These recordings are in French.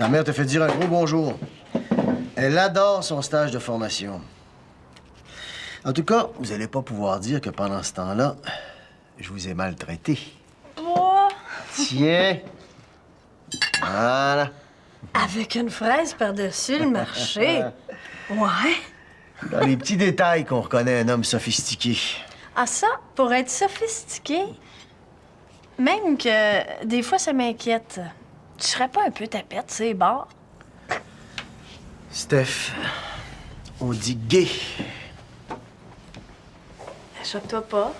Ta mère te fait dire un gros bonjour. Elle adore son stage de formation. En tout cas, vous allez pas pouvoir dire que pendant ce temps-là, je vous ai maltraité. Oh! Tiens. Voilà. Avec une fraise par-dessus le marché. Ouais. Dans les petits détails qu'on reconnaît un homme sophistiqué. Ah ça, pour être sophistiqué, même que des fois ça m'inquiète. Tu serais pas un peu tapette, c'est bars? Steph, on dit gay. Choque-toi pas.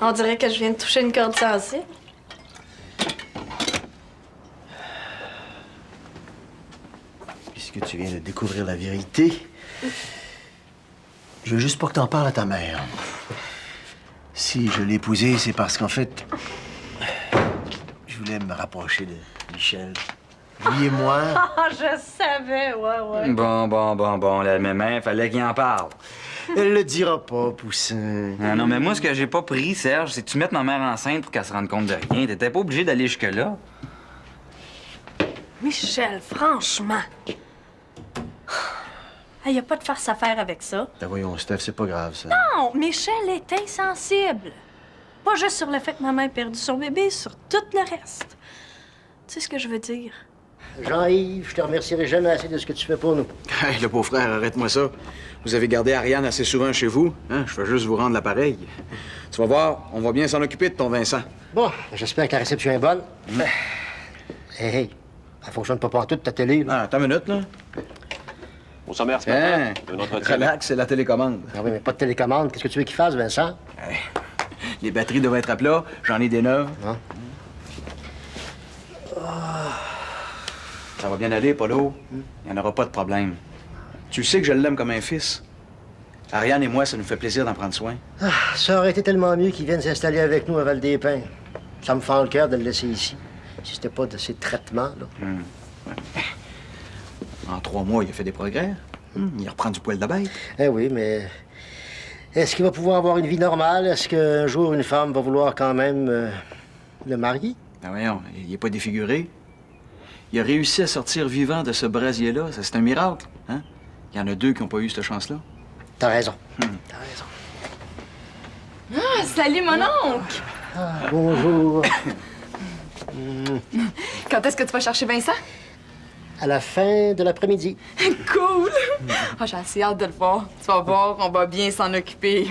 On dirait que je viens de toucher une corde sensible. Puisque tu viens de découvrir la vérité, je veux juste pas que t'en parles à ta mère. Si je l'ai épousée, c'est parce qu'en fait, je voulais me rapprocher de Michel. Lui et moi. Ah, je savais, ouais. Bon, la main, fallait qu'il en parle. Elle le dira pas, Poussin. Non, mais moi, ce que j'ai pas pris, Serge, c'est que tu mettes ma mère enceinte pour qu'elle se rende compte de rien. T'étais pas obligé d'aller jusque-là. Michel, franchement. Il n'y a pas de farce à faire avec ça. Ben voyons, Steph, c'est pas grave, ça. Non, Michel est insensible. Pas juste sur le fait que maman ait perdu son bébé, sur tout le reste. Tu sais ce que je veux dire? Jean-Yves, je te remercierai jamais assez de ce que tu fais pour nous. Hey, le beau-frère, arrête-moi ça. Vous avez gardé Ariane assez souvent chez vous. Hein? Je fais juste vous rendre l'appareil. Tu vas voir, on va bien s'en occuper de ton Vincent. Bon, j'espère que la réception est bonne. Hey, elle fonctionne pas partout ta télé, là. Ah, attends une minute, là. Au sommaire ce matin, un entretien. Relax, c'est la télécommande. Ah oui, mais pas de télécommande. Qu'est-ce que tu veux qu'il fasse, Vincent? Hey, les batteries doivent être à plat. J'en ai des neuves. Hein? Ça va bien aller, Polo. Il n'y en aura pas de problème. Tu sais que je l'aime comme un fils. Ariane et moi, ça nous fait plaisir d'en prendre soin. Ah, ça aurait été tellement mieux qu'il vienne s'installer avec nous à Val-des-Pins. Ça me fend le cœur de le laisser ici. Si c'était pas de ces traitements, là. En 3 mois, il a fait des progrès. Il reprend du poil de bête. Eh oui, mais est-ce qu'il va pouvoir avoir une vie normale? Est-ce qu'un jour, une femme va vouloir quand même le marier? Ben voyons, il n'est pas défiguré. Il a réussi à sortir vivant de ce brasier-là. Ça, c'est un miracle, hein? Il y en a 2 qui n'ont pas eu cette chance-là. T'as raison. T'as raison. Ah, salut, mon oncle! Ah, bonjour. Quand est-ce que tu vas chercher Vincent? À la fin de l'après-midi. Cool! Ah, j'ai assez hâte de le voir. Tu vas voir, on va bien s'en occuper.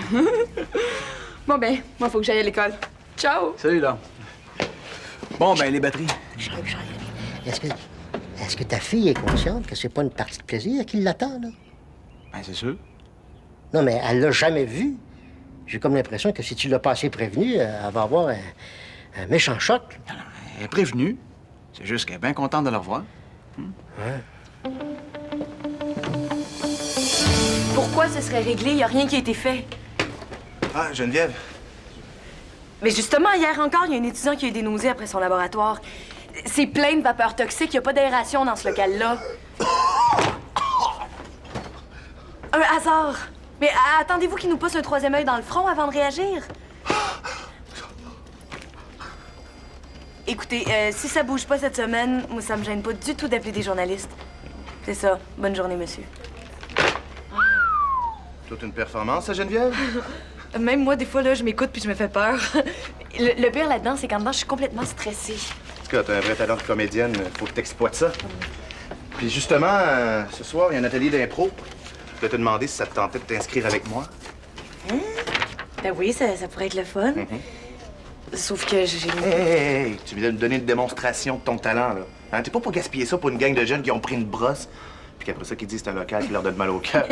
Bon, ben, moi, faut que j'aille à l'école. Ciao! Salut, là. Bon, ben, les batteries. Est-ce que ta fille est consciente que c'est pas une partie de plaisir qui l'attend, là? Ben, c'est sûr. Non, mais elle l'a jamais vu. J'ai comme l'impression que si tu l'as pas assez prévenue, elle va avoir un méchant choc. Elle est prévenue. C'est juste qu'elle est bien contente de la revoir. Ouais. Pourquoi ce serait réglé? Il n'y a rien qui a été fait. Ah, Geneviève. Mais justement, hier encore, il y a un étudiant qui a eu des nausées après son laboratoire. C'est plein de vapeurs toxiques. Il n'y a pas d'aération dans ce local-là. Un hasard. Mais attendez-vous qu'il nous pousse un 3e œil dans le front avant de réagir? Écoutez, si ça bouge pas cette semaine, moi, ça me gêne pas du tout d'appeler des journalistes. C'est ça. Bonne journée, monsieur. Toute une performance, ça, Geneviève? Même moi, des fois, là, je m'écoute puis je me fais peur. Le pire là-dedans, c'est qu'en dedans, je suis complètement stressée. En tout cas, t'as un vrai talent de comédienne. Faut que t'exploites ça. Puis justement, ce soir, il y a un atelier d'impro. Je voulais te demander si ça te tentait de t'inscrire avec moi. Hein? Ben oui, ça pourrait être le fun. Sauf que j'ai... Hey, tu viens de me donner une démonstration de ton talent, là. Hein? T'es pas pour gaspiller ça pour une gang de jeunes qui ont pris une brosse, puis qu'après ça, qu'ils disent que c'est un local qui leur donne mal au cœur.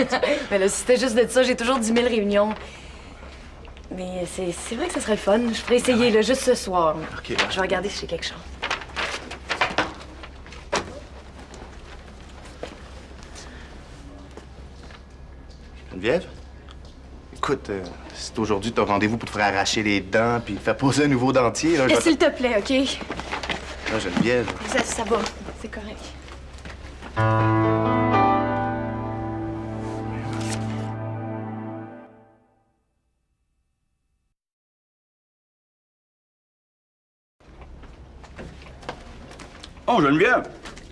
Mais là, si c'était juste de ça, j'ai toujours 10 000 réunions. Mais c'est vrai que ça serait le fun. Je pourrais essayer, là, juste ce soir. OK. Je vais regarder si j'ai quelque chose. Geneviève? Écoute, c'est aujourd'hui ton rendez-vous pour te faire arracher les dents puis faire poser un nouveau dentier, là. S'il te plaît, OK? Là, Geneviève. Ça va. C'est correct. Oh, Geneviève!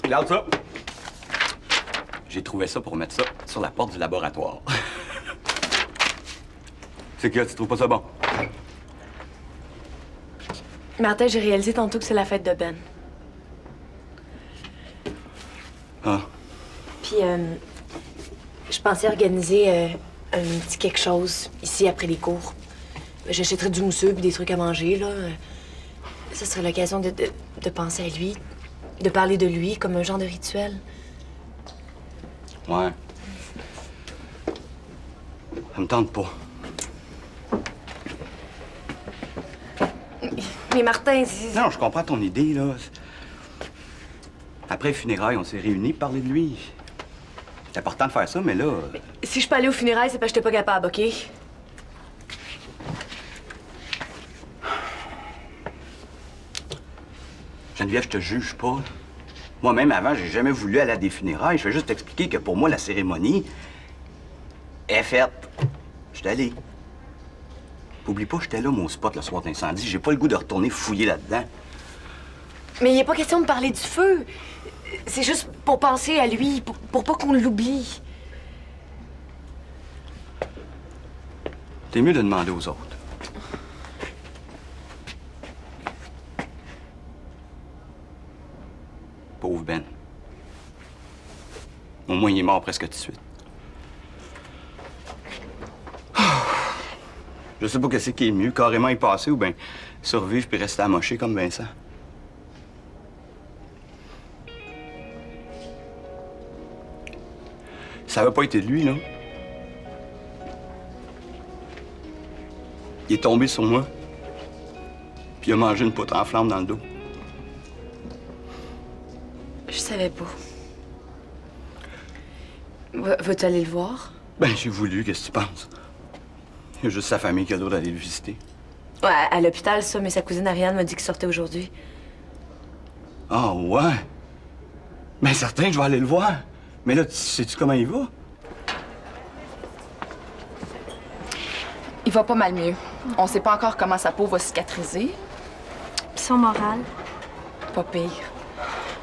Regarde ça. J'ai trouvé ça pour mettre ça sur la porte du laboratoire. C'est que tu trouves pas ça bon? Martin, j'ai réalisé tantôt que c'est la fête de Ben. Ah. Puis, je pensais organiser un petit quelque chose ici après les cours. J'achèterais du mousseux puis des trucs à manger, là. Ça serait l'occasion de penser à lui, de parler de lui comme un genre de rituel. Ouais. Ça me tente pas. Mais Martin, c'est... Non, je comprends ton idée, là. Après les funérailles, on s'est réunis pour parler de lui. C'est important de faire ça, mais là... Si je peux aller aux funérailles, c'est parce que j'étais pas capable, OK? Geneviève, je te juge pas. Moi-même, avant, j'ai jamais voulu aller à des funérailles. Je vais juste t'expliquer que pour moi, la cérémonie est faite. J'étais allé. Oublie pas, j'étais là, mon spot, le soir d'incendie. J'ai pas le goût de retourner fouiller là-dedans. Mais il n'est pas question de parler du feu. C'est juste pour penser à lui, pour pas qu'on l'oublie. T'es mieux de demander aux autres. Pauvre Ben. Au moins, il est mort presque tout de suite. Je sais pas qu'est-ce qui est mieux, carrément y passer ou bien survivre puis rester amoché comme Vincent. Ça avait pas été de lui, là. Il est tombé sur moi, puis il a mangé une poutre en flamme dans le dos. Je savais pas. Vas-tu aller le voir? Ben, j'ai voulu, qu'est-ce que tu penses? Il y a juste sa famille qui a le droit d'aller le visiter. Ouais, à l'hôpital, ça, mais sa cousine Ariane m'a dit qu'il sortait aujourd'hui. Ah, ouais? Ben, certain que je vais aller le voir. Mais là, sais-tu comment il va? Il va pas mal mieux. On sait pas encore comment sa peau va cicatriser. Puis son moral? Pas pire.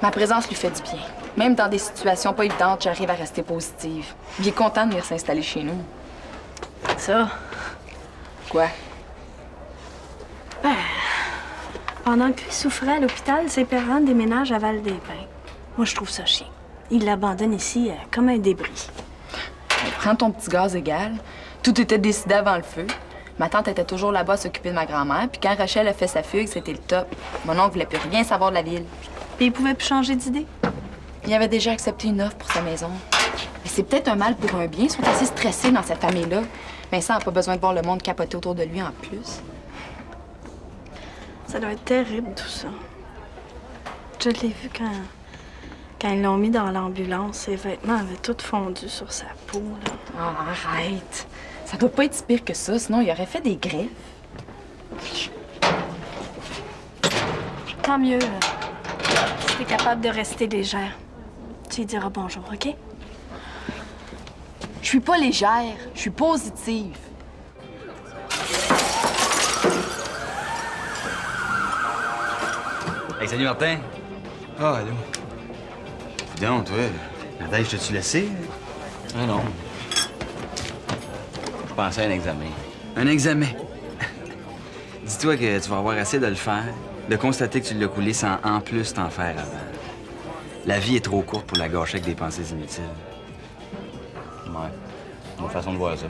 Ma présence lui fait du bien. Même dans des situations pas évidentes, j'arrive à rester positive. Il est content de venir s'installer chez nous. Ça. Quoi? Ben, pendant que lui souffrait à l'hôpital, ses parents déménagent à Val-des-Pins. Moi, je trouve ça chiant. Ils l'abandonnent ici comme un débris. Prends ton petit gaz égal. Tout était décidé avant le feu. Ma tante était toujours là-bas à s'occuper de ma grand-mère. Puis quand Rachel a fait sa fugue, c'était le top. Mon oncle voulait plus rien savoir de la ville. Puis il pouvait plus changer d'idée? Il avait déjà accepté une offre pour sa maison. Mais c'est peut-être un mal pour un bien. Ils sont assez stressés dans cette famille-là. Vincent n'a pas besoin de voir le monde capoter autour de lui en plus. Ça doit être terrible, tout ça. Je l'ai vu quand ils l'ont mis dans l'ambulance. Ses vêtements avaient tous fondu sur sa peau, là. Oh, arrête. Ça doit pas être si pire que ça, sinon il aurait fait des greffes. Tant mieux. Si t'es capable de rester légère. Tu lui diras bonjour, OK? Je suis pas légère, je suis positive. Hey, salut Martin. Ah, allô. Dis donc, toi, Nadège, t'as-tu laissé? Ah non. Je pensais à un examen. Un examen. Dis-toi que tu vas avoir assez de le faire, de constater que tu l'as coulé sans en plus t'en faire avant. La vie est trop courte pour la gâcher avec des pensées inutiles. Ouais. Une façon de voir ça.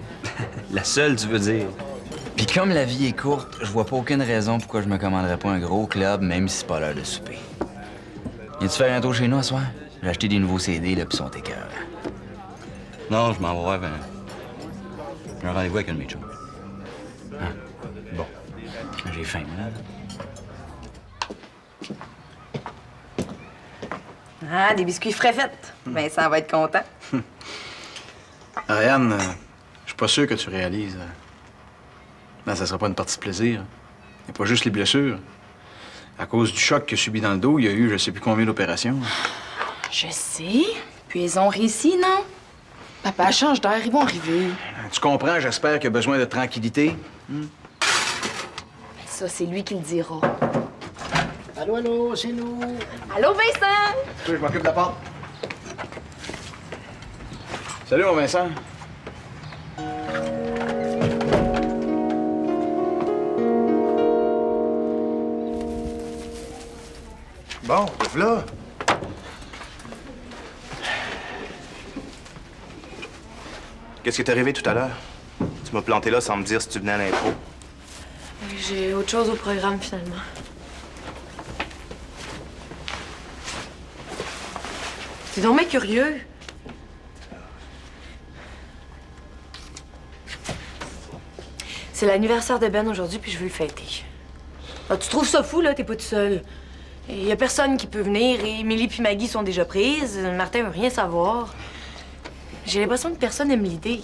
La seule, tu veux dire. Puis comme la vie est courte, je vois pas aucune raison pourquoi je me commanderais pas un gros club, même si c'est pas l'heure de souper. Viens-tu faire un tour chez nous ce soir? J'ai acheté des nouveaux CD, là, pis sont écœurants. Non, je m'en vais voir un rendez-vous avec un de mes chums. Ah, bon. J'ai faim, là. Ah, des biscuits frais faits. Vincent va être content. Ariane, je suis pas sûr que tu réalises. Non, ça sera pas une partie de plaisir. Il n'y a pas juste les blessures. À cause du choc qu'il a subi dans le dos, il y a eu je sais plus combien d'opérations. Je sais. Puis ils ont réussi, non? Papa, change d'air, ils vont arriver. Tu comprends, j'espère qu'il a besoin de tranquillité. Ça, c'est lui qui le dira. Allô, allô, c'est nous. Allô, Vincent? Je m'occupe de la porte. Salut, mon Vincent. Bon, voilà. Qu'est-ce qui t'est arrivé tout à l'heure? Tu m'as planté là sans me dire si tu venais à l'impro. J'ai autre chose au programme, finalement. T'es donc bien curieux. C'est l'anniversaire de Ben aujourd'hui, puis je veux le fêter. Ah, tu trouves ça fou, là? T'es pas tout seul. Il y a personne qui peut venir. Émilie puis Maggie sont déjà prises. Martin veut rien savoir. J'ai l'impression que personne n'aime l'idée.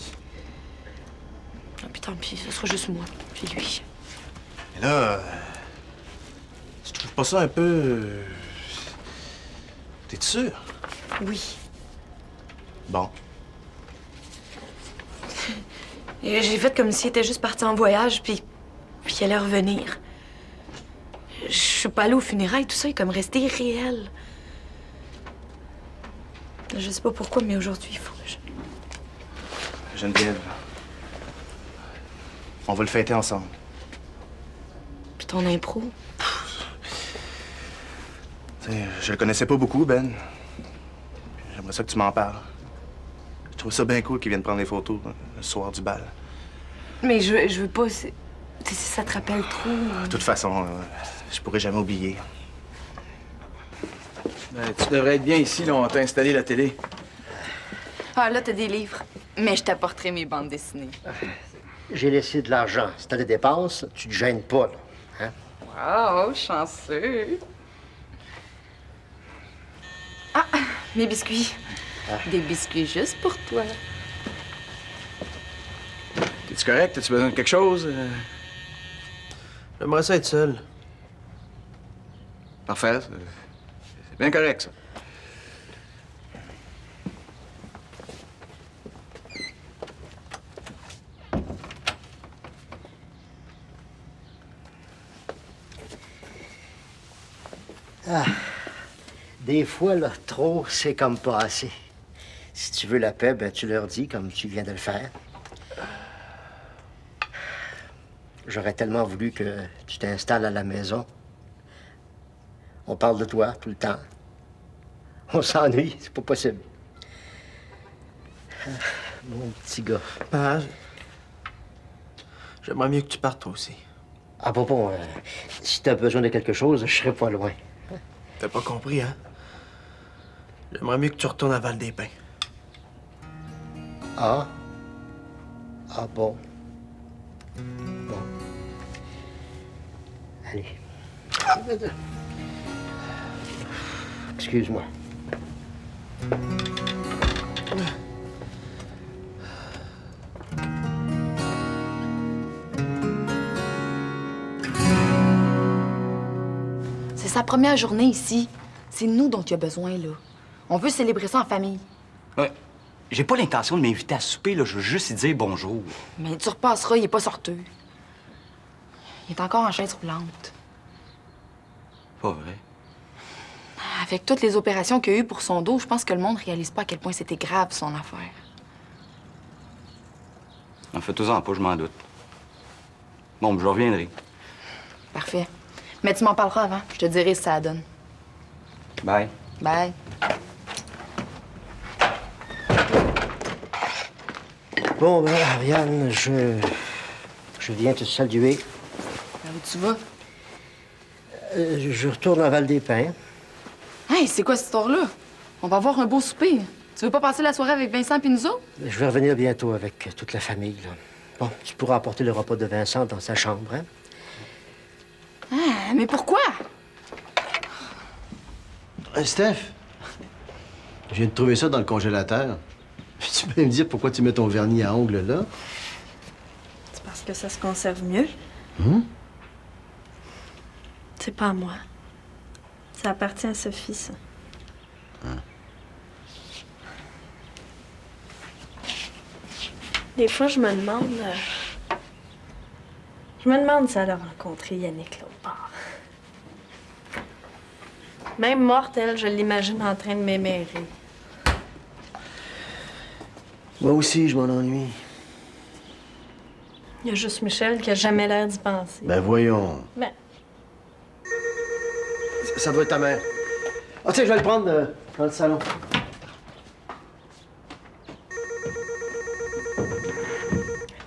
Ah, puis tant pis, ce sera juste moi, puis lui. Mais là, tu trouves pas ça un peu... T'es sûr? Oui. Bon. Et j'ai fait comme s'il était juste parti en voyage, puis il allait revenir. Je suis pas allée aux funérailles, tout ça est comme resté irréel. Je sais pas pourquoi, mais aujourd'hui, il faut que je... Geneviève, on va le fêter ensemble. Puis ton impro? T'sais, je le connaissais pas beaucoup, Ben. J'aimerais ça que tu m'en parles. Je trouve ça bien cool qu'il vienne prendre des photos le soir du bal. Mais je veux pas... Si ça te rappelle trop... De toute façon, je pourrais jamais oublier. Ben, tu devrais être bien ici, là. On t'a installé la télé. Ah, là, t'as des livres. Mais je t'apporterai mes bandes dessinées. J'ai laissé de l'argent. Si t'as des dépenses, tu te gênes pas, là. Hein? Wow, chanceux. Ah, mes biscuits. Des biscuits juste pour toi. T'es-tu correct? As-tu besoin de quelque chose? J'aimerais ça être seul. Parfait. C'est bien correct, ça. Ah. Des fois, là, trop, c'est comme pas assez. Si tu veux la paix, ben, tu leur dis comme tu viens de le faire. J'aurais tellement voulu que tu t'installes à la maison. On parle de toi tout le temps. On s'ennuie, c'est pas possible. Ah, mon petit gars. Ah, j'aimerais mieux que tu partes, toi aussi. Ah, bon, si t'as besoin de quelque chose, je serai pas loin. T'as pas compris, hein? J'aimerais mieux que tu retournes à Val-des-Pins. Ah? Ah bon? Bon. Allez. Excuse-moi. C'est sa première journée ici. C'est nous dont il a besoin, là. On veut célébrer ça en famille. Ouais. J'ai pas l'intention de m'inviter à souper, là. Je veux juste y dire bonjour. Mais tu repasseras, il est pas sorteux. Il est encore en chaise roulante. Pas vrai. Avec toutes les opérations qu'il y a eues pour son dos, je pense que le monde réalise pas à quel point c'était grave, son affaire. En fais-toi-en pas, je m'en doute. Bon, je reviendrai. Parfait. Mais tu m'en parleras avant. Je te dirai si ça donne. Bye. Bye. Bon, ben, Ariane, je viens te saluer. Où tu vas? Je retourne à Val-des-Pins. Hey, c'est quoi cette histoire-là? On va avoir un beau souper. Tu veux pas passer la soirée avec Vincent et nous autres? Je vais revenir bientôt avec toute la famille, là. Bon, tu pourras apporter le repas de Vincent dans sa chambre, hein? Ah, mais pourquoi? Steph, je viens de trouver ça dans le congélateur. Tu peux me dire pourquoi tu mets ton vernis à ongles là? C'est parce que ça se conserve mieux. C'est pas à moi. Ça appartient à Sophie, ça. Des fois, je me demande si elle a rencontré Yannick l'autre part. Même morte, elle, je l'imagine en train de m'émérer. Moi aussi, je m'en ennuie. Il y a juste Michel qui a jamais l'air d'y penser. Ben voyons. Ben, Ça doit être ta mère. Ah, tiens, je vais le prendre dans le salon.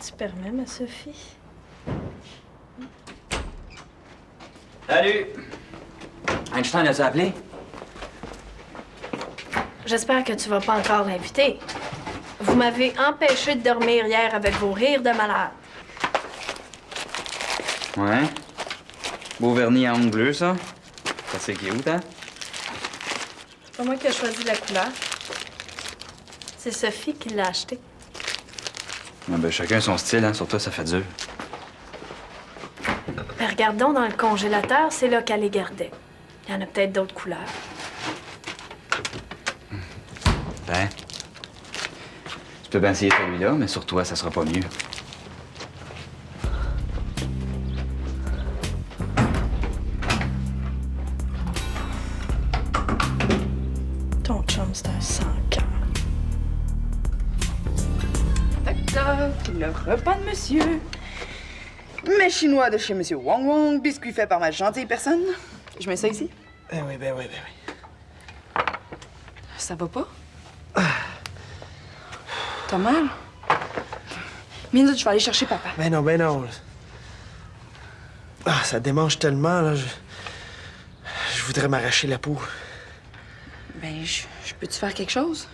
tu permets, ma Sophie? Salut! Einstein a-tu appelé? J'espère que tu vas pas encore l'inviter. Vous m'avez empêché de dormir hier avec vos rires de malade. Ouais. Beau vernis à ongles bleus, ça. Ça, c'est cute, hein? C'est pas moi qui ai choisi la couleur. C'est Sophie qui l'a acheté. Ah ben, chacun son style, hein. Sur toi, ça fait dur. Ben, regardons dans le congélateur, c'est là qu'elle les gardait. Il y en a peut-être d'autres couleurs. Ben. Tu peux bien essayer celui-là, mais sur toi, ça sera pas mieux. Ton chum, c'est un sans-cœur. Toc, le repas de monsieur. Mes chinois de chez monsieur Wong Wong, biscuits faits par ma gentille personne. Je mets ça ici. Ben oui. Ça va pas? T'as mal? Minute, je vais aller chercher papa. Ben non. Ah, ça démange tellement, là. Je voudrais m'arracher la peau. Ben, je peux-tu faire quelque chose?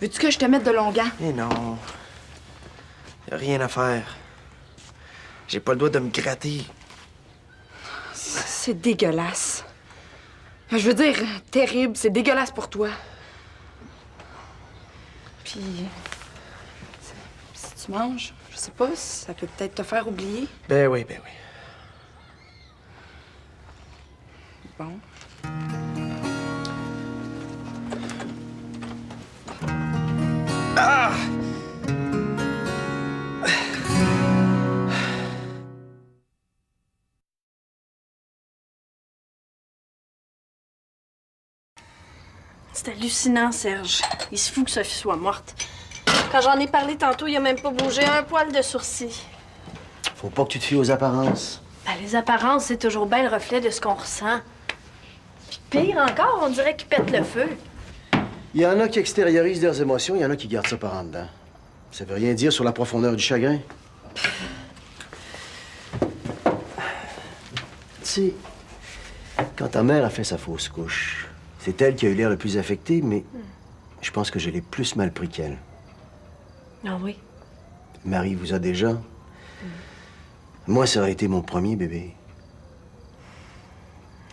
Veux-tu que je te mette de longuant? Eh non. Y a rien à faire. J'ai pas le droit de me gratter. C'est dégueulasse. Je veux dire, terrible. C'est dégueulasse pour toi. Puis, si tu manges, je sais pas, ça peut peut-être te faire oublier. Ben oui. Bon. Ah! C'est hallucinant, Serge. Il se fout que Sophie soit morte. Quand j'en ai parlé tantôt, il a même pas bougé un poil de sourcil. Faut pas que tu te fies aux apparences. Ben, les apparences, c'est toujours bien le reflet de ce qu'on ressent. Puis pire encore, on dirait qu'il pète le feu. Il y en a qui extériorisent leurs émotions, il y en a qui gardent ça par en dedans. Ça veut rien dire sur la profondeur du chagrin. Tu sais, quand ta mère a fait sa fausse couche, c'est elle qui a eu l'air le plus affectée, mais je pense que je l'ai plus mal pris qu'elle. Ah oui? Marie vous a déjà. Moi, ça aurait été mon premier bébé.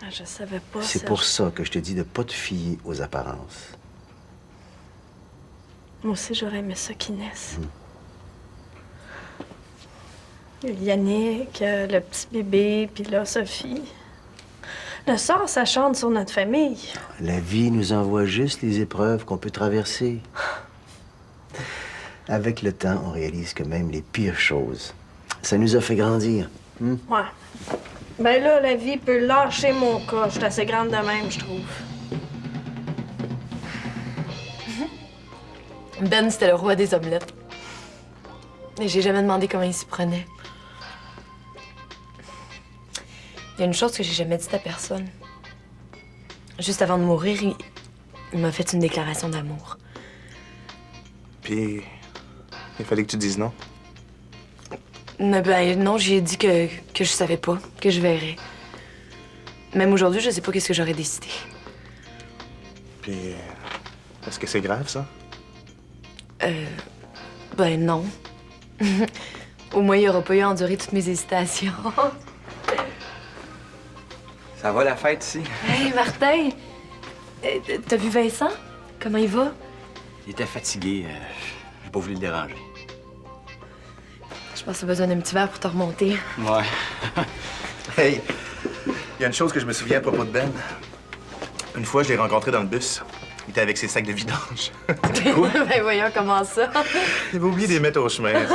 Ah, je savais pas, C'est Serge. pour ça que je te dis de pas te fier aux apparences. Moi aussi, j'aurais aimé ça qu'il naisse. Yannick, le petit bébé, puis là, Sophie. Le sort, ça chante sur notre famille. La vie nous envoie juste les épreuves qu'on peut traverser. Avec le temps, on réalise que même les pires choses, ça nous a fait grandir. Ouais. Ben là, la vie peut lâcher mon cas. Je suis assez grande de même, je trouve. Ben, c'était le roi des omelettes. Et j'ai jamais demandé comment il s'y prenait. Il y a une chose que j'ai jamais dite à personne. Juste avant de mourir, il m'a fait une déclaration d'amour. Puis, il fallait que tu dises non. Mais ben non, j'ai dit que je savais pas, que je verrais. Même aujourd'hui, je sais pas qu'est-ce que j'aurais décidé. Puis, est-ce que c'est grave, ça? Ben non. Au moins, il aura pas eu à endurer toutes mes hésitations. Ça va, la fête, ici? Hey, Martin! T'as vu Vincent? Comment il va? Il était fatigué. J'ai pas voulu le déranger. Je pense que t'as besoin d'un petit verre pour te remonter. Ouais. Hey, il y a une chose que je me souviens à propos de Ben. Une fois, je l'ai rencontré dans le bus. Il était avec ses sacs de vidange. Ben voyons, comment ça? Il avait oublié de les mettre au chemin.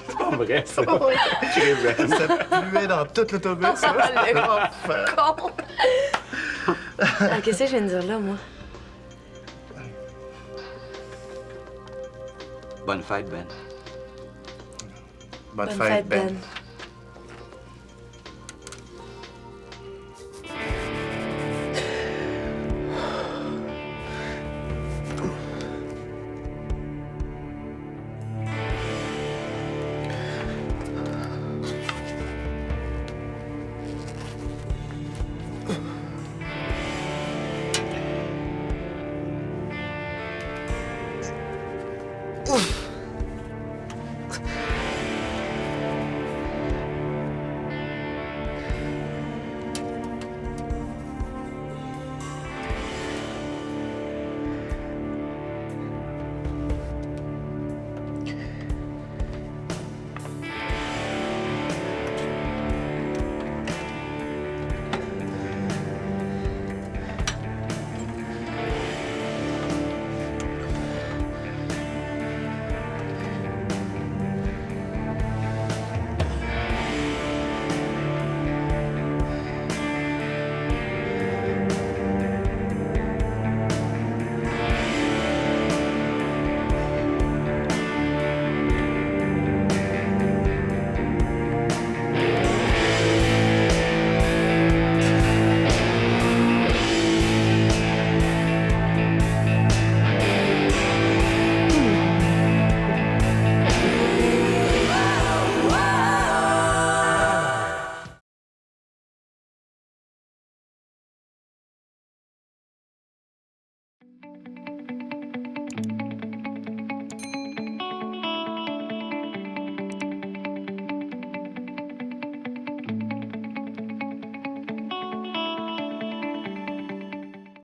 C'est pas vrai, ça. Ça puait dans tout l'autobus. Le con! Ah, qu'est-ce que je viens de dire là, moi? Bonne fête, Ben. Bonne fête, Ben.